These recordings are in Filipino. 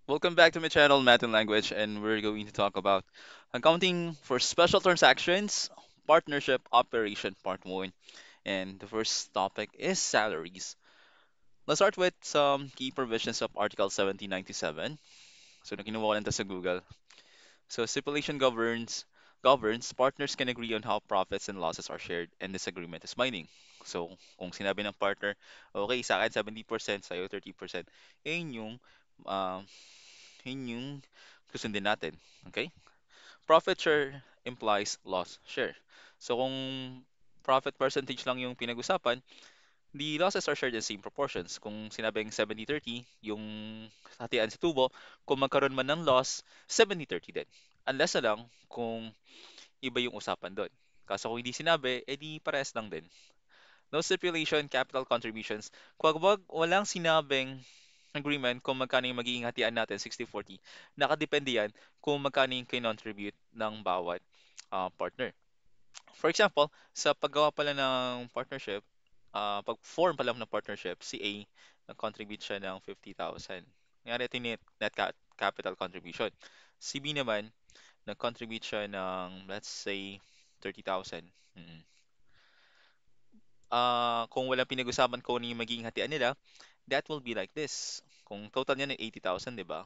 Welcome back to my channel, Math and Language, and we're going to talk about accounting for special transactions, partnership operation part 1. And the first topic is salaries. Let's start with some key provisions of Article 1797. So, nakinuha ko lang to sa Google. So, stipulation governs partners can agree on how profits and losses are shared, and this agreement is binding. So, kung sinabi ng partner, okay, sa akin 70%, sa'yo 30%, yun yung um, yun yung susundin natin. Okay? Profit share implies loss share. So kung profit percentage lang yung pinag-usapan, the losses are shared in same proportions. Kung sinabing 70-30, yung hatian sa tubo, kung magkaroon man ng loss, 70-30 din. Unless na lang kung iba yung usapan doon. Kaso kung hindi sinabi, edi parehas lang din. No stipulation, capital contributions. Kung wag, walang sinabing agreement kung magkano yung magiging hatian natin, 60-40, nakadepende yan kung magkano yung kinontribute ng bawat partner. For example, sa paggawa pala ng partnership, pag-form pala ng partnership, si A, nag-contribute siya ng 50,000. Nangyari ito yung capital contribution. Si B naman, nag-contribute siya ng, let's say, 30,000. Mm. Kung walang pinag-usapan kung ano yung magiging hatian nila, that will be like this. Kung total niya ay 80,000, di ba?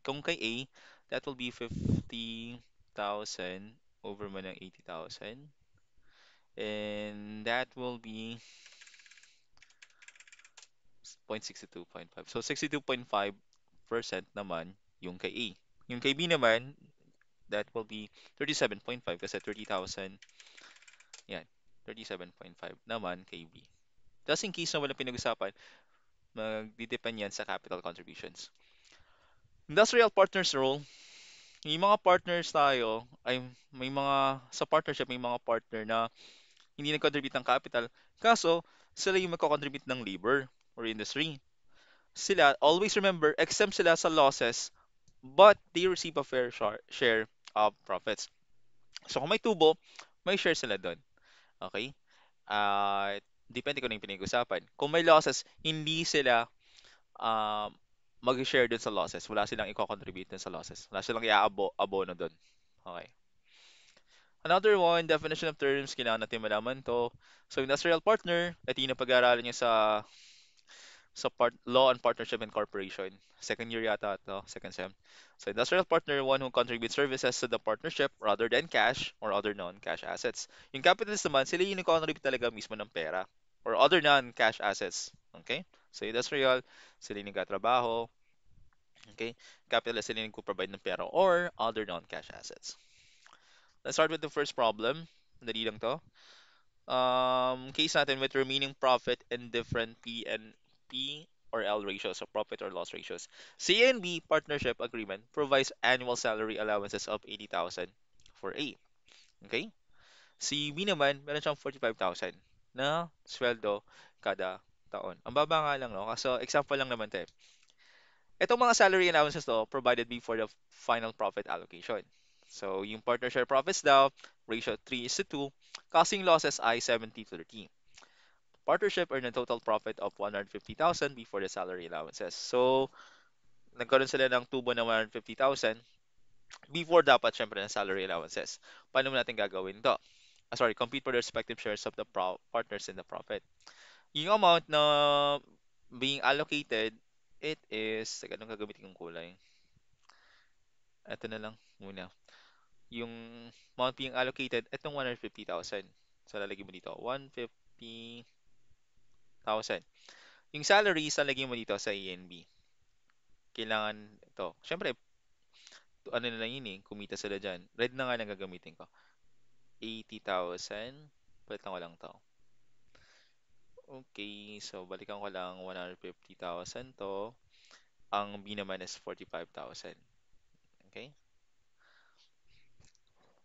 Kung kay A, that will be 50,000 over mo ng 80,000. And that will be 0.62.5. So 62.5% naman yung kay A. Yung kay B naman, that will be 37.5 kasi 30,000. Yan. 37.5 naman kay B. Just in case na wala pinag-usapan, magdidepend yan sa capital contributions. Industrial partners role, may mga partners tayo, ay may mga, sa partnership, may mga partner na hindi nag-contribute ng capital. Kaso, sila yung magko-contribute ng labor or industry. Sila, always remember, exempt sila sa losses, but they receive a fair share of profits. So, kung may tubo, may share sila doon. Okay? Depende kung ano yung pinag-usapan. Kung may losses, hindi sila um, mag-share dun sa losses. Wala silang i-contribute dun sa losses. Wala silang i-abono dun. Okay. Another one, definition of terms, kailangan natin malaman to. So, industrial partner, ito yung napag-aaralan niya sa law and partnership and corporation. Second year yata to, second sem. So, industrial partner, one who contributes services to the partnership rather than cash or other non-cash assets. Yung capitalist naman, sila yung contribute talaga mismo ng pera or other non-cash assets. Okay? So, industrial, sila yung nagkatrabaho. Okay? Capitalist, sila yung nagpo-provide ng pera or other non-cash assets. Let's start with the first problem. Dali lang to. Case natin with remaining profit and different P and P or L ratios, so profit or loss ratios. C and B partnership agreement provides annual salary allowances of 80,000 for A. Okay? Si B naman, meron siyang 45,000 na sweldo kada taon. Ang baba nga lang, no? Kaso example lang naman tayo. Itong mga salary allowances to provided before the final profit allocation. So, yung partner share profits daw, ratio 3:2, costing losses ay 70-30. Partnership earned a total profit of 150,000 before the salary allowances. So, nagkaroon sila ng tubo na 150,000 before dapat syempre ng salary allowances. Paano natin gagawin to? Compute for the respective shares of the partners in the profit. Yung amount na being allocated, it is, teka, anong gagamitin kong kulay? Ito na lang muna. Yung amount being allocated, itong 150,000. So, lalagyan mo dito, 150,000. Yung salary, lalagyan mo dito sa ENB. Kailangan ito. Siyempre, ano na lang yun eh, kumita sila dyan. Red na nga lang gagamitin ko. 80,000. Balikan ko lang to. Okay, so balikan ko lang 150,000 to. Ang B naman is 45,000. Okay?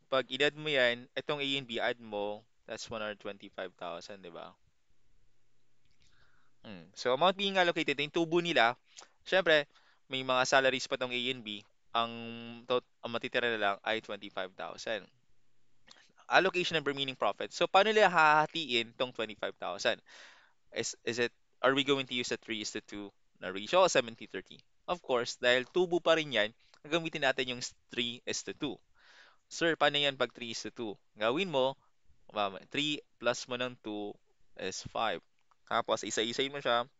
Pag i-add mo yan, itong A and B, add mo, that's 125,000, di ba? So, amount being allocated, yung tubo nila, syempre, may mga salaries pa tong A and B, ang matitira na lang ay 25,000. Allocation of remaining profit. So, paano nila hahatiin tong 25,000? Is it, are we going to use a 3:2 na ratio o 70-30? Of course, dahil tubo pa rin yan, gagamitin natin yung 3:2. Sir, paano yan pag 3:2? Gawin mo, 3 plus mo ng 2 is 5. Tapos, isa-isayin mo siya,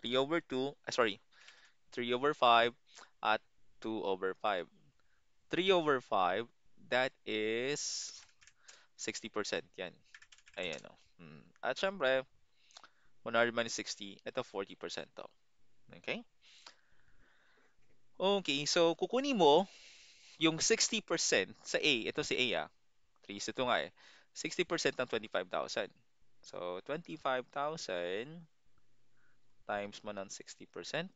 3 over 2, sorry, 3 over 5 at 2 over 5. 3 over 5, that is 60%. Yan. Ayan o. At syempre, 100 minus 60, ito 40% to. Okay? Okay, so kukunin mo yung 60% sa A. Ito si A, 3 is to 2 nga eh. 60% ng 25,000. So, 25,000 times mo ng 60%.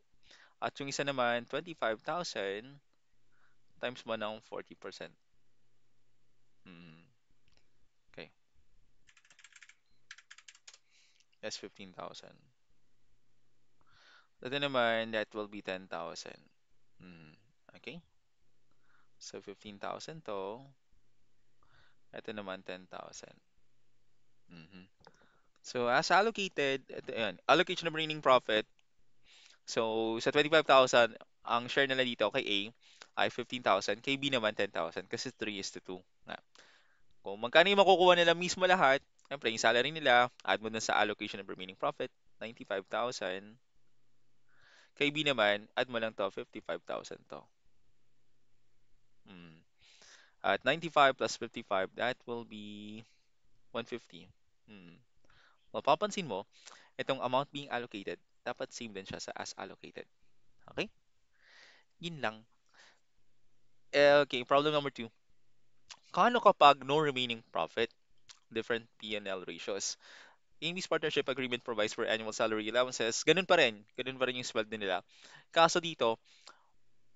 At yung isa naman, 25,000 times mo ng 40%. Hmm, okay, that's 15,000. Ito naman, that will be 10,000. Hmm, okay, so 15,000 to. Ito naman, 10,000. Mhm. So, as allocated, ito yan, allocation of remaining profit. So, sa 25,000, ang share nila dito kay A ay 15,000, kay B naman 10,000 kasi 3 is to 2. Nga. Kung magkano yung makukuha nila mismo lahat, siyempre yung salary nila, add mo na sa allocation of remaining profit, 95,000. Kay B naman, add mo lang to, 55,000 to. Mm. At 95 plus 55, that will be 150. Mm. Mapapansin mo, itong amount being allocated, dapat same din siya sa as allocated. Okay? Yun lang. Okay, problem number 2. Kano kapag no remaining profit? Different P&L ratios. Amy's partnership agreement provides for annual salary allowances. Ganun pa rin. Ganun pa rin yung sweldo nila. Kaso dito,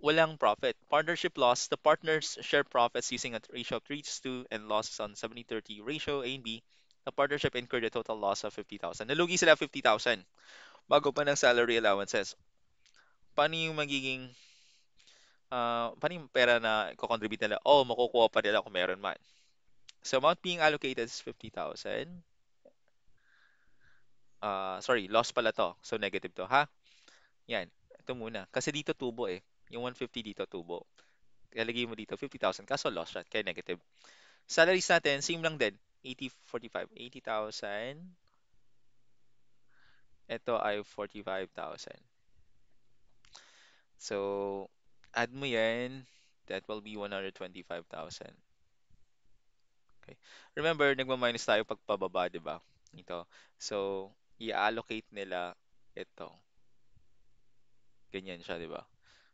walang profit. Partnership loss, the partners share profits using a ratio of 3:2 and losses on 70-30 ratio A and B. The partnership incurred a total loss of 50,000. Nalugi sila 50,000 bago pa ng salary allowances. Paano yung magiging, paano yung pera na kukontribute nila? Oh, makukuha pa nila kung meron man. So, amount being allocated is 50,000. Sorry, loss pala to. So, negative to, ha? Yan. Ito muna. Kasi dito tubo eh. Yung 150 dito tubo. Ilalagay mo dito 50,000. Kaso loss siya. Kaya negative. Salaries natin, same lang din. 80, 45. 80,000. Ito ay 45,000. So, add mo yan. That will be 125,000. Okay. Remember, nagma-minus tayo pag pababa, di ba? Ito. So, i-allocate nila ito. Ganyan siya, di ba?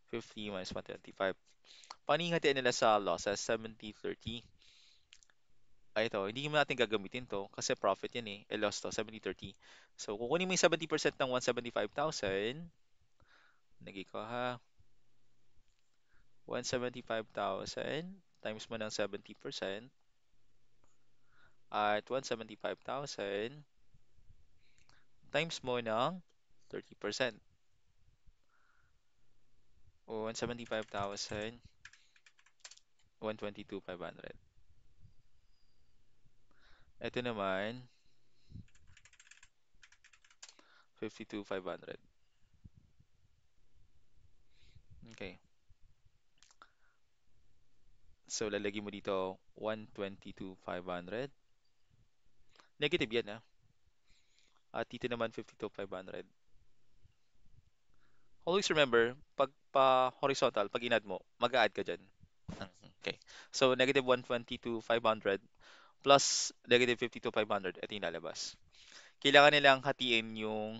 50 minus 125. Paano yung hatiin nila sa losses? 70-30. Ay, ito. Hindi mo natin gagamitin to kasi profit yan eh. E loss to. 70-30. So, kukunin mo yung 70% ng 175,000. Nagi ko ha. 175,000 times mo ng 70% at 175,000 times mo ng 30%. O 175,000, 122,500. Ito naman, 52,500. Okay. So, lalagay mo dito 122,500. Negative yan, ah. At dito naman 52,500. Always remember, pag pa horizontal, pag inad mo, mag-add ka dyan. Okay. So, negative 122,500 plus negative 52,500. Ito yung lalabas. Kailangan nilang hatiin yung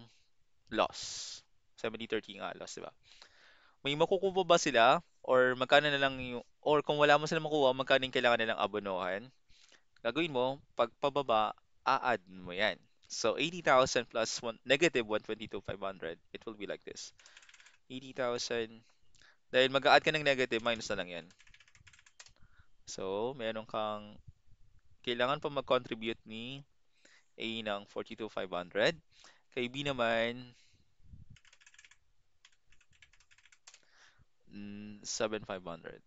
loss. 70-30 nga loss, di ba? May makukuha ba sila? Or magkano na lang yung, or kung wala mo sila makuha, magkano yung kailangan nilang abonohan? Gagawin mo, pag pababa, a-add mo yan. So, 80,000 plus negative 122,500, it will be like this. 80,000, dahil mag-a-add ka ng negative, minus na lang yan. So, meron kang, kailangan pa mag-contribute ni A ng 42,500. Kay B naman, 7,500.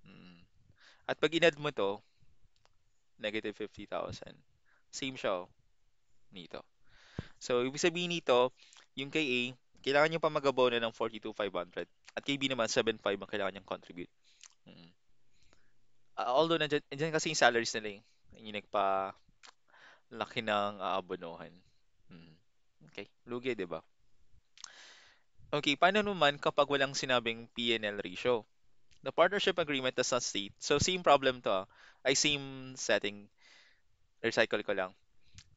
Mm. At pag inad mo to, negative 50,000. Same siya, oh, nito. So, ibig sabihin nito, yung kay A, kailangan niyo pa mag-abono ng 42,500. At kay B naman, 7,500 ang kailangan niyang contribute. Mm. Although, nandiyan kasi yung salaries nila eh. Yung nagpa-laki ng aabonohan. Mm. Okay, lugi, di ba? Okay, paano naman kapag walang sinabing P&L ratio? The partnership agreement does not state. So, same problem to. Ay, same setting. Recycle ko lang.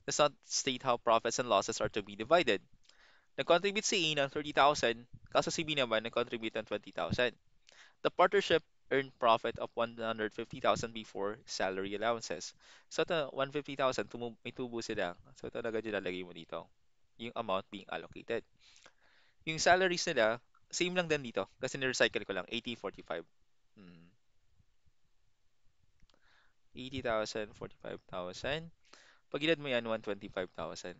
Does not state how profits and losses are to be divided. Nag-contribute si A ng 30,000, kaso si B naman nag-contribute ng 20,000. The partnership earned profit of 150,000 before salary allowances. So, ito, 150,000, may tubo sila. So, ito agad yung lalagay mo dito. Yung amount being allocated. Yung salaries nila, same lang din dito. Kasi ni-recycle ko lang, 80, 45. Hmm. 80,000, 45,000. Pag mo yan, 125,000.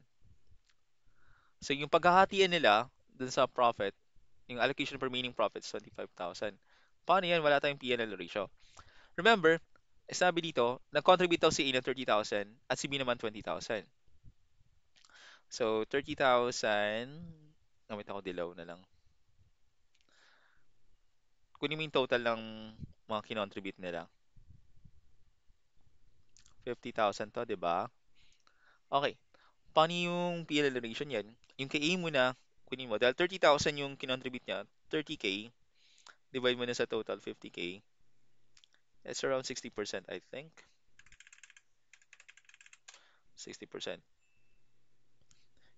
So, yung paghahatian nila dun sa profit, yung allocation of remaining profits, 25,000. Paano yan? Wala tayong P&L ratio. Remember, sabi dito, nag-contribute daw si A ng 30,000 at si B naman 20,000. So, 30,000, gamit ako dilaw na lang. Kunin mo yung total ng mga kinontribute nila. 50,000 to, di ba? Okay. Paano yung P&L relation yan? Yung kay A muna, kunin mo. Dahil 30,000 yung kinontribute niya, 30K, divide mo na sa total, 50K. That's around 60%, I think. 60%.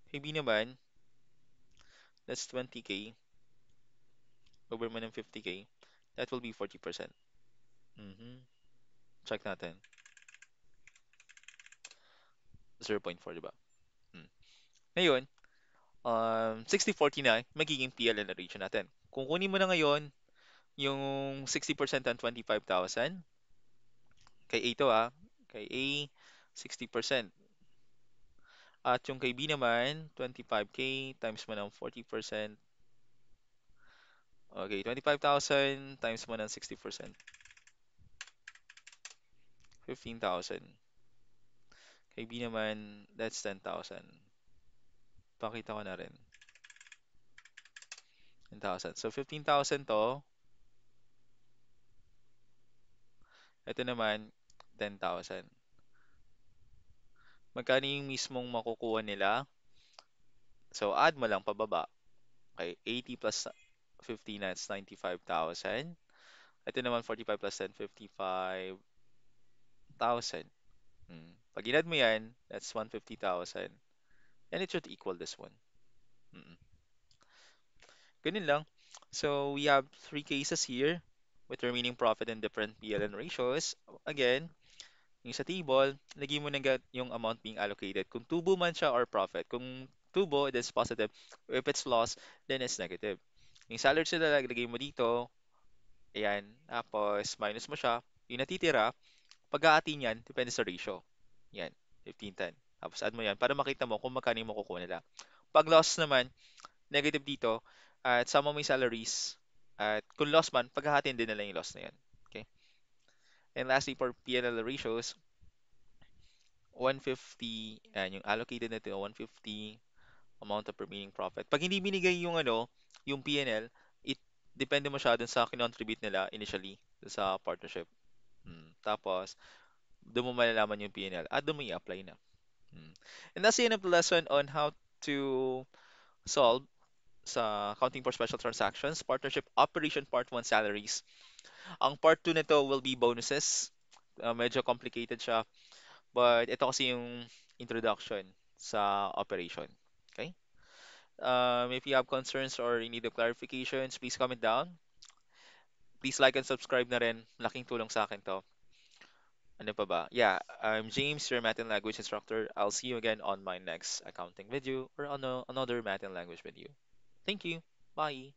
Kay B naman, that's 20K. Over mo ng 50K. That will be 40%. Mhm. Check natin. 0.4, di ba? Hmm. Ngayon, 60-40 na, magiging PLN na ratio natin. Kung kunin mo na ngayon, yung 60% ng 25,000, kay A to kay A, 60%. At yung kay B naman, 25K times mo ng 40%. Okay, 25,000 times mo ng 60%. 15,000. Kay B naman, that's 10,000. Pakita ko na rin. 10,000. So, 15,000 to. Ito naman, 10,000. Magkano yung mismong makukuha nila? So, add mo lang pababa. Okay, 80 plus 15, that's 95,000. Ito naman, 45 plus 10, 55,000. Pag inad mo yan, that's 150,000. And it should equal this one. Mm. Ganun lang. So, we have three cases here with remaining profit and different PLN ratios. Again, yung sa table, lagay mo na yung amount being allocated. Kung tubo man siya or profit. Kung tubo, that's positive. If it's loss, then it's negative. Yung salary sila, lagay mo dito. Ayan. Tapos, minus mo siya. Yung natitira, pag-aati niyan, depende sa ratio. Yan. 15-10. Tapos, add mo yan para makita mo kung magkano yung makukuha nila. Pag loss naman, negative dito. At sama mo yung salaries. At kung loss man, paghahatiin din nila yung loss na yan. Okay? And lastly, for P&L ratios, 150, and yung allocated natin, 150 amount of remaining profit. Pag hindi binigay yung yung P&L, it depende mo siya dun sa kinontribute nila initially dun sa partnership. Tapos, doon mo malalaman yung P&L at doon mo i-apply na. And that's the end of the lesson on how to solve sa accounting for special transactions, partnership operation part 1 salaries. Ang part 2 nito will be bonuses. Medyo complicated siya. But ito kasi yung introduction sa operation. Okay? If you have concerns or you need of clarifications, please comment down. Please like and subscribe na rin. Laking tulong sa akin to. Ano pa ba? Yeah, I'm James, your Math and Language instructor. I'll see you again on my next accounting video or on another Math and Language video. Thank you. Bye.